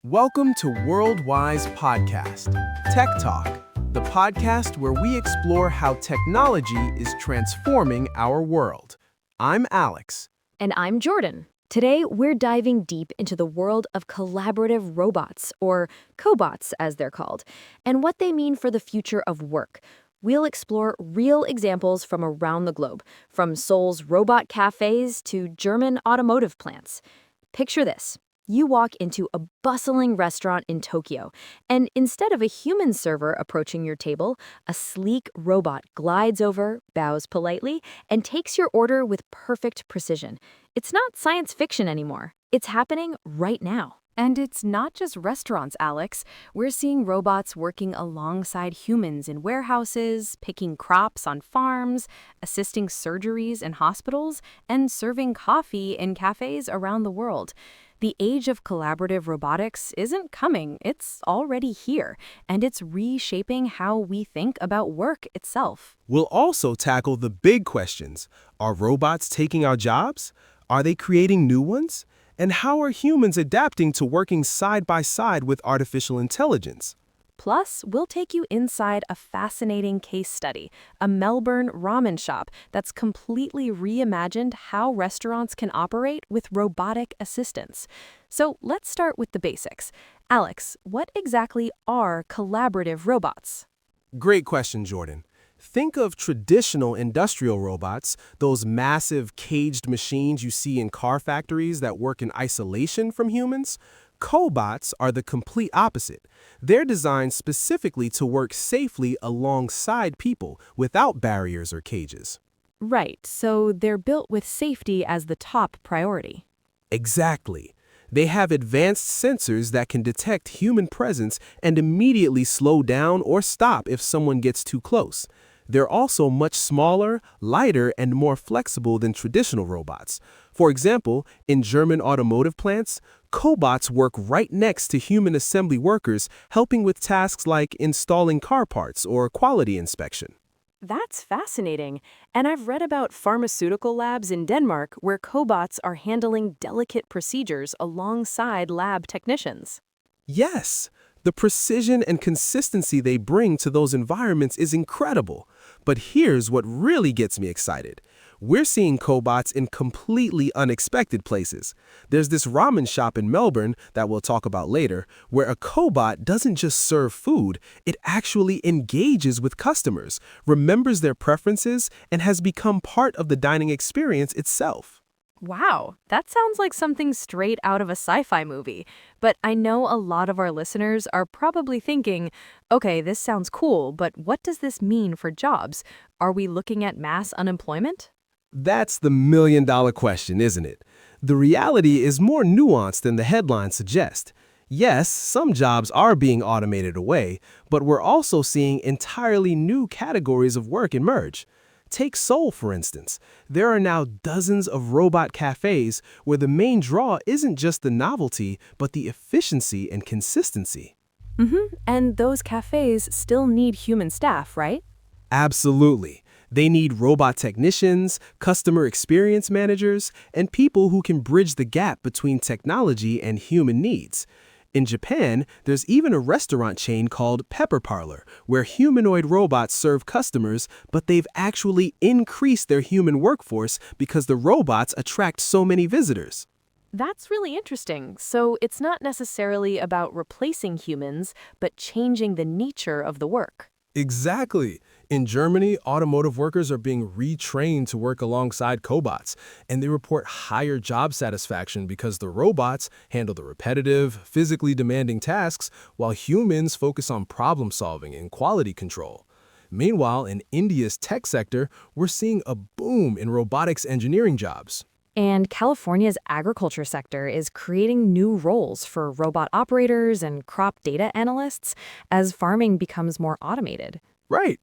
Welcome to Worldwise Podcast, Tech Talk, the podcast where we explore how technology is transforming our world. I'm Alex. And I'm Jordan. Today, we're diving deep into the world of collaborative robots, or COBOTS as they're called, and what they mean for the future of work. We'll explore real examples from around the globe, from Seoul's robot cafes to German automotive plants. Picture this. You walk into a bustling restaurant in Tokyo, and instead of a human server approaching your table, a sleek robot glides over, bows politely, and takes your order with perfect precision. It's not science fiction anymore. It's happening right now. And it's not just restaurants, Alex. We're seeing robots working alongside humans in warehouses, picking crops on farms, assisting surgeries in hospitals, and serving coffee in cafes around the world. The age of collaborative robotics isn't coming, it's already here, and it's reshaping how we think about work itself. We'll also tackle the big questions. Are robots taking our jobs? Are they creating new ones? And how are humans adapting to working side by side with artificial intelligence? Plus, we'll take you inside a fascinating case study, a Melbourne ramen shop that's completely reimagined how restaurants can operate with robotic assistance. So let's start with the basics. Alex, what exactly are collaborative robots? Great question, Jordan. Think of traditional industrial robots, those massive caged machines you see in car factories that work in isolation from humans. Cobots are the complete opposite. They're designed specifically to work safely alongside people without barriers or cages. Right, so they're built with safety as the top priority. Exactly. They have advanced sensors that can detect human presence and immediately slow down or stop if someone gets too close. They're also much smaller, lighter, and more flexible than traditional robots. For example, in German automotive plants, cobots work right next to human assembly workers, helping with tasks like installing car parts or quality inspection. That's fascinating. And I've read about pharmaceutical labs in Denmark where cobots are handling delicate procedures alongside lab technicians. Yes, the precision and consistency they bring to those environments is incredible. But here's what really gets me excited. We're seeing cobots in completely unexpected places. There's this ramen shop in Melbourne that we'll talk about later, where a cobot doesn't just serve food, it actually engages with customers, remembers their preferences, and has become part of the dining experience itself. Wow, that sounds like something straight out of a sci-fi movie. But I know a lot of our listeners are probably thinking, okay, this sounds cool, but what does this mean for jobs? Are we looking at mass unemployment? That's the million-dollar question, isn't it? The reality is more nuanced than the headlines suggest. Yes, some jobs are being automated away, but we're also seeing entirely new categories of work emerge. Take Seoul, for instance. There are now dozens of robot cafes where the main draw isn't just the novelty, but the efficiency and consistency. And those cafes still need human staff, right? Absolutely. They need robot technicians, customer experience managers, and people who can bridge the gap between technology and human needs. In Japan, there's even a restaurant chain called Pepper Parlor, where humanoid robots serve customers, but they've actually increased their human workforce because the robots attract so many visitors. That's really interesting. So it's not necessarily about replacing humans, but changing the nature of the work. Exactly. In Germany, automotive workers are being retrained to work alongside cobots, and they report higher job satisfaction because the robots handle the repetitive, physically demanding tasks, while humans focus on problem solving and quality control. Meanwhile, in India's tech sector, we're seeing a boom in robotics engineering jobs. And California's agriculture sector is creating new roles for robot operators and crop data analysts as farming becomes more automated. Right.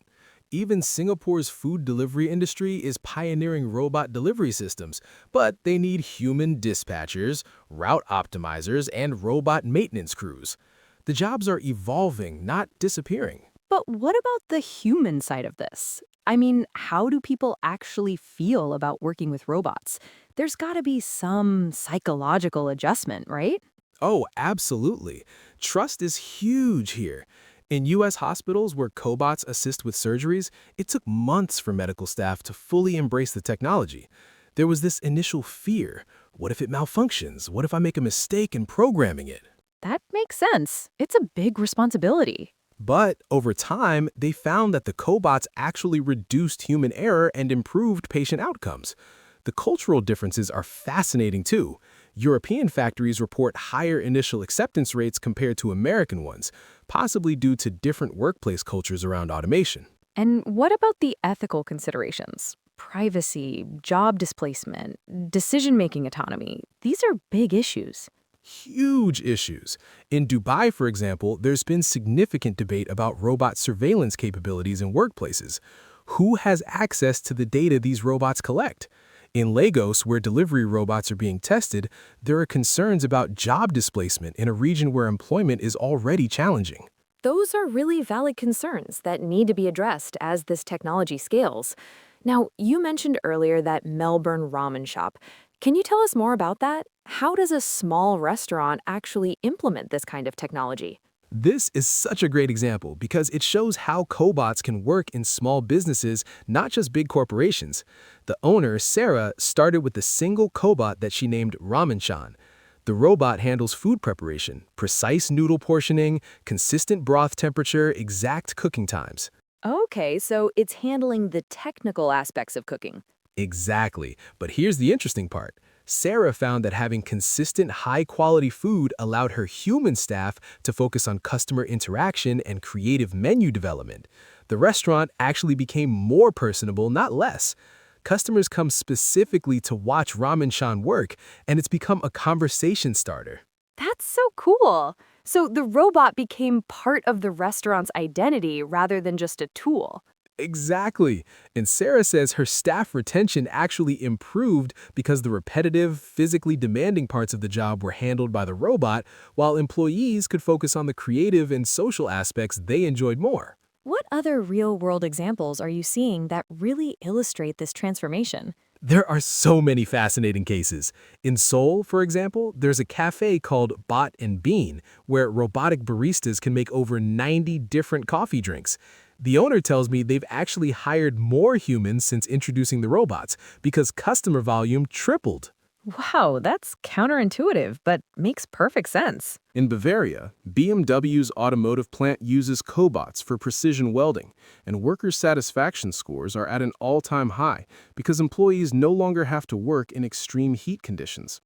Even Singapore's food delivery industry is pioneering robot delivery systems, but they need human dispatchers, route optimizers, and robot maintenance crews. The jobs are evolving, not disappearing. But what about the human side of this? I mean, how do people actually feel about working with robots? There's got to be some psychological adjustment, right? Oh, absolutely. Trust is huge here. In U.S. hospitals where cobots assist with surgeries, it took months for medical staff to fully embrace the technology. There was this initial fear. What if it malfunctions? What if I make a mistake in programming it? That makes sense. It's a big responsibility. But over time, they found that the cobots actually reduced human error and improved patient outcomes. The cultural differences are fascinating too. European factories report higher initial acceptance rates compared to American ones, possibly due to different workplace cultures around automation. And what about the ethical considerations? Privacy, job displacement, decision-making autonomy. These are big issues. Huge issues. In Dubai, for example, there's been significant debate about robot surveillance capabilities in workplaces. Who has access to the data these robots collect? In Lagos, where delivery robots are being tested, there are concerns about job displacement in a region where employment is already challenging. Those are really valid concerns that need to be addressed as this technology scales. Now, you mentioned earlier that Melbourne ramen shop. Can you tell us more about that? How does a small restaurant actually implement this kind of technology? This is such a great example because it shows how cobots can work in small businesses, not just big corporations. The owner, Sarah, started with a single cobot that she named Ramen-chan. The robot handles food preparation, precise noodle portioning, consistent broth temperature, exact cooking times. Okay, so it's handling the technical aspects of cooking. Exactly. But here's the interesting part. Sarah found that having consistent, high-quality food allowed her human staff to focus on customer interaction and creative menu development. The restaurant actually became more personable, not less. Customers come specifically to watch Ramen-chan work, and it's become a conversation starter. That's so cool. So the robot became part of the restaurant's identity rather than just a tool. Exactly. And Sarah says her staff retention actually improved because the repetitive, physically demanding parts of the job were handled by the robot, while employees could focus on the creative and social aspects they enjoyed more. What other real-world examples are you seeing that really illustrate this transformation? There are so many fascinating cases. In Seoul, for example, there's a cafe called Bot and Bean, where robotic baristas can make over 90 different coffee drinks. The owner tells me they've actually hired more humans since introducing the robots because customer volume tripled. Wow, that's counterintuitive, but makes perfect sense. In Bavaria, BMW's automotive plant uses cobots for precision welding, and worker satisfaction scores are at an all-time high because employees no longer have to work in extreme heat conditions.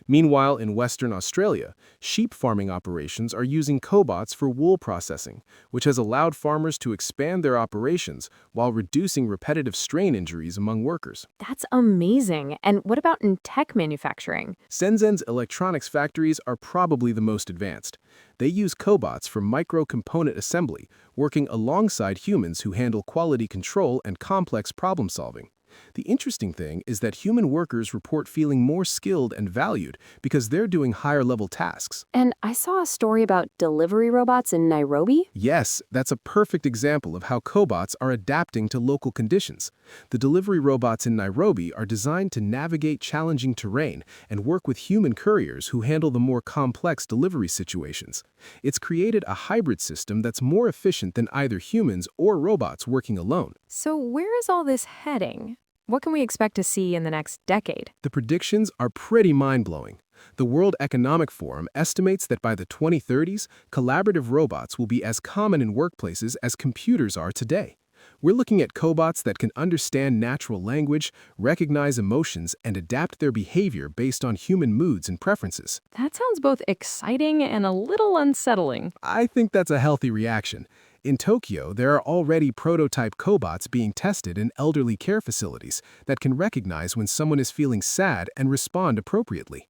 Meanwhile, in Western Australia, sheep farming operations are using cobots for wool processing, which has allowed farmers to expand their operations while reducing repetitive strain injuries among workers. That's amazing. And what about in tech manufacturing? Shenzhen's electronics factories are probably the most advanced. They use cobots for micro-component assembly, working alongside humans who handle quality control and complex problem solving. The interesting thing is that human workers report feeling more skilled and valued because they're doing higher-level tasks. And I saw a story about delivery robots in Nairobi. Yes, that's a perfect example of how cobots are adapting to local conditions. The delivery robots in Nairobi are designed to navigate challenging terrain and work with human couriers who handle the more complex delivery situations. It's created a hybrid system that's more efficient than either humans or robots working alone. So where is all this heading? What can we expect to see in the next decade? The predictions are pretty mind-blowing. The World Economic Forum estimates that by the 2030s, collaborative robots will be as common in workplaces as computers are today. We're looking at cobots that can understand natural language, recognize emotions, and adapt their behavior based on human moods and preferences. That sounds both exciting and a little unsettling. I think that's a healthy reaction. In Tokyo, there are already prototype cobots being tested in elderly care facilities that can recognize when someone is feeling sad and respond appropriately.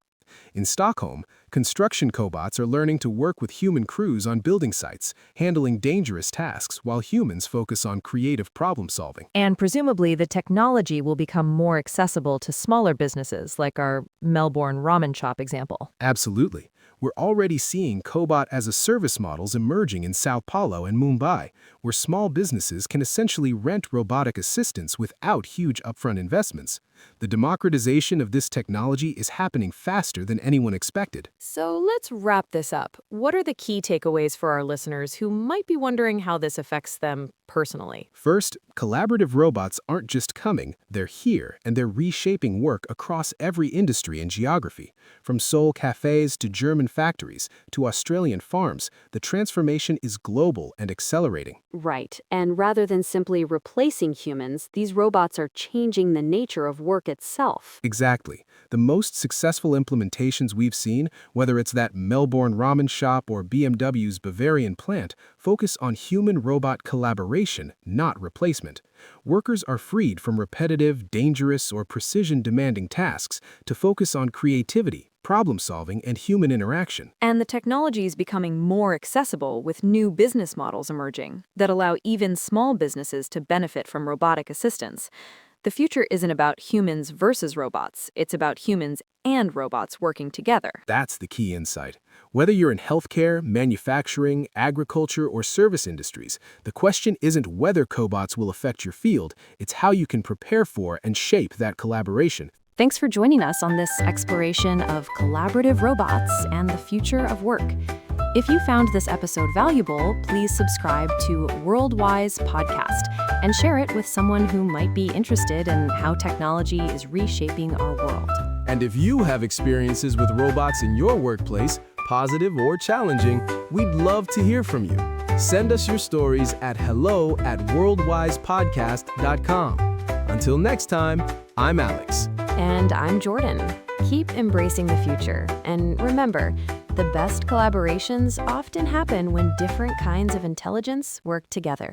In Stockholm, construction cobots are learning to work with human crews on building sites, handling dangerous tasks while humans focus on creative problem solving. And presumably, the technology will become more accessible to smaller businesses, like our Melbourne ramen shop example. Absolutely. We're already seeing cobot as a service models emerging in Sao Paulo and Mumbai, where small businesses can essentially rent robotic assistants without huge upfront investments. The democratization of this technology is happening faster than anyone expected. So let's wrap this up. What are the key takeaways for our listeners who might be wondering how this affects them personally? First, collaborative robots aren't just coming, they're here, and they're reshaping work across every industry and geography. From Seoul cafes to German factories to Australian farms, the transformation is global and accelerating. Right. And rather than simply replacing humans, these robots are changing the nature of work itself. Exactly. The most successful implementations we've seen, whether it's that Melbourne ramen shop or BMW's Bavarian plant, focus on human-robot collaboration, not replacement. Workers are freed from repetitive, dangerous, or precision-demanding tasks to focus on creativity, problem-solving, and human interaction. And the technology is becoming more accessible with new business models emerging that allow even small businesses to benefit from robotic assistance. The future isn't about humans versus robots. It's about humans and robots working together. That's the key insight. Whether you're in healthcare, manufacturing, agriculture, or service industries, the question isn't whether cobots will affect your field, it's how you can prepare for and shape that collaboration. Thanks for joining us on this exploration of collaborative robots and the future of work. If you found this episode valuable, please subscribe to Worldwise Podcast and share it with someone who might be interested in how technology is reshaping our world. And if you have experiences with robots in your workplace, positive or challenging, we'd love to hear from you. Send us your stories at hello@worldwisepodcast.com. Until next time, I'm Alex. And I'm Jordan. Keep embracing the future. And remember, the best collaborations often happen when different kinds of intelligence work together.